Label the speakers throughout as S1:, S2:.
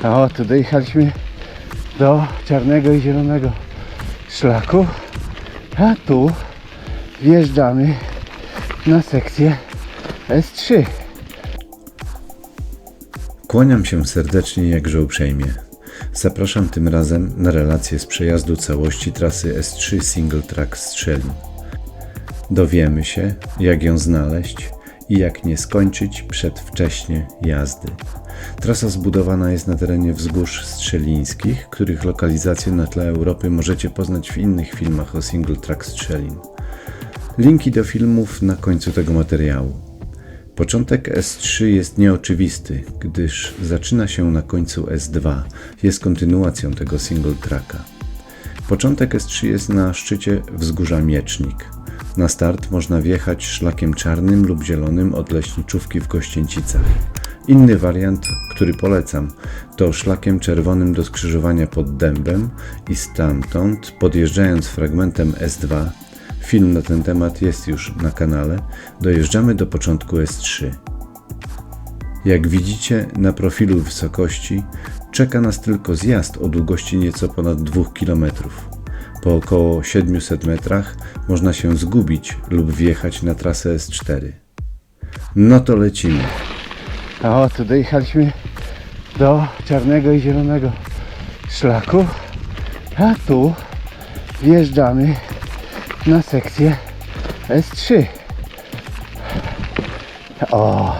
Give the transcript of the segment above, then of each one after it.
S1: O, tu dojechaliśmy do czarnego i zielonego szlaku, a tu wjeżdżamy na sekcję S3.
S2: Kłaniam się serdecznie, jakże uprzejmie. Zapraszam tym razem na relację z przejazdu całości trasy S3 Single Track Strzelin. Dowiemy się, jak ją znaleźć i jak nie skończyć przedwcześnie jazdy. Trasa zbudowana jest na terenie wzgórz strzelińskich, których lokalizację na tle Europy możecie poznać w innych filmach o Single Track Strzelin. Linki do filmów na końcu tego materiału. Początek S3 jest nieoczywisty, gdyż zaczyna się na końcu S2, jest kontynuacją tego single tracka. Początek S3 jest na szczycie wzgórza Miecznik. Na start można wjechać szlakiem czarnym lub zielonym od leśniczówki w Gościęcicach. Inny wariant, który polecam, to szlakiem czerwonym do skrzyżowania pod Dębem i stamtąd, podjeżdżając fragmentem S2, film na ten temat jest już na kanale, dojeżdżamy do początku S3. Jak widzicie na profilu wysokości czeka nas tylko zjazd o długości nieco ponad 2 km. Po około 700 metrach można się zgubić lub wjechać na trasę S4. No to lecimy.
S1: O, tu dojechaliśmy do czarnego i zielonego szlaku, a tu wjeżdżamy na sekcję S3. O!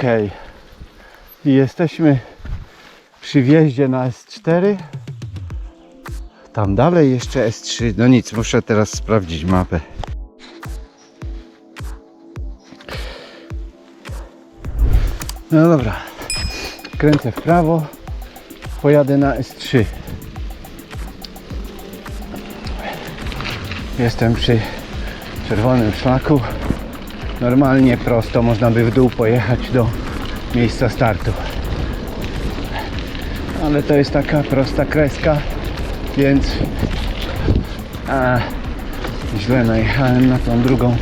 S1: Okej. I jesteśmy przy wjeździe na S4. Tam dalej jeszcze S3. No nic, muszę teraz sprawdzić mapę. No dobra. Kręcę w prawo. Pojadę na S3. Jestem przy czerwonym szlaku. Normalnie prosto można by w dół pojechać do miejsca startu. Ale to jest taka prosta kreska, więc źle najechałem na tą drugą.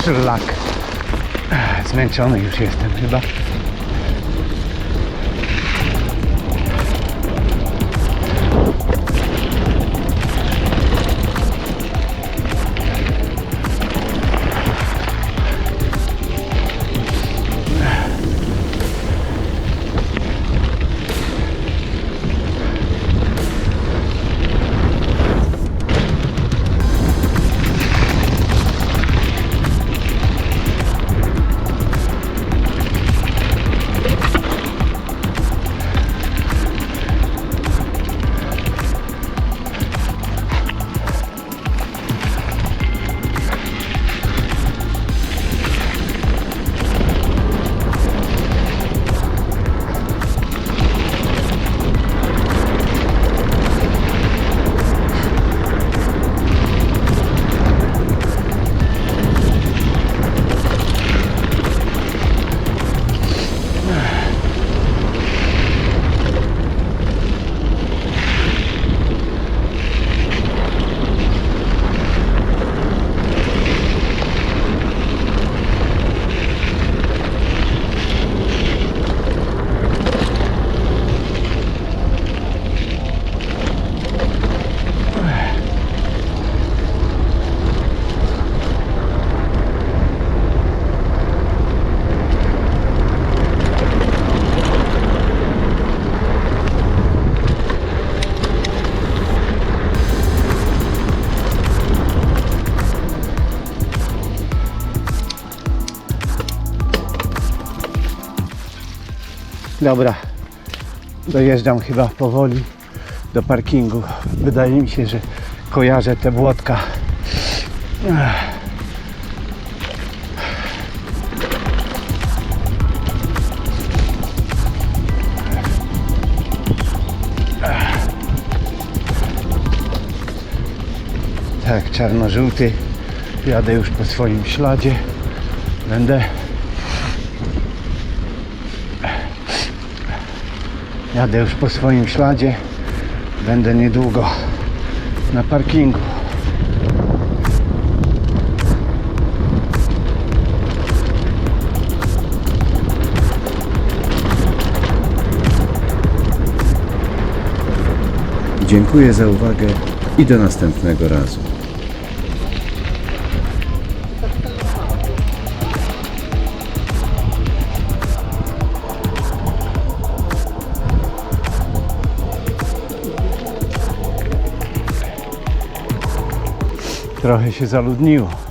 S1: szlak. Zmęczony już jestem chyba. Dobra, dojeżdżam chyba powoli do parkingu. Wydaje mi się, że kojarzę te błotka. Tak, czarno-żółty. Jadę już po swoim śladzie. Jadę już po swoim śladzie. Będę niedługo na parkingu.
S2: Dziękuję za uwagę i do następnego razu.
S1: Trochę się zaludniło.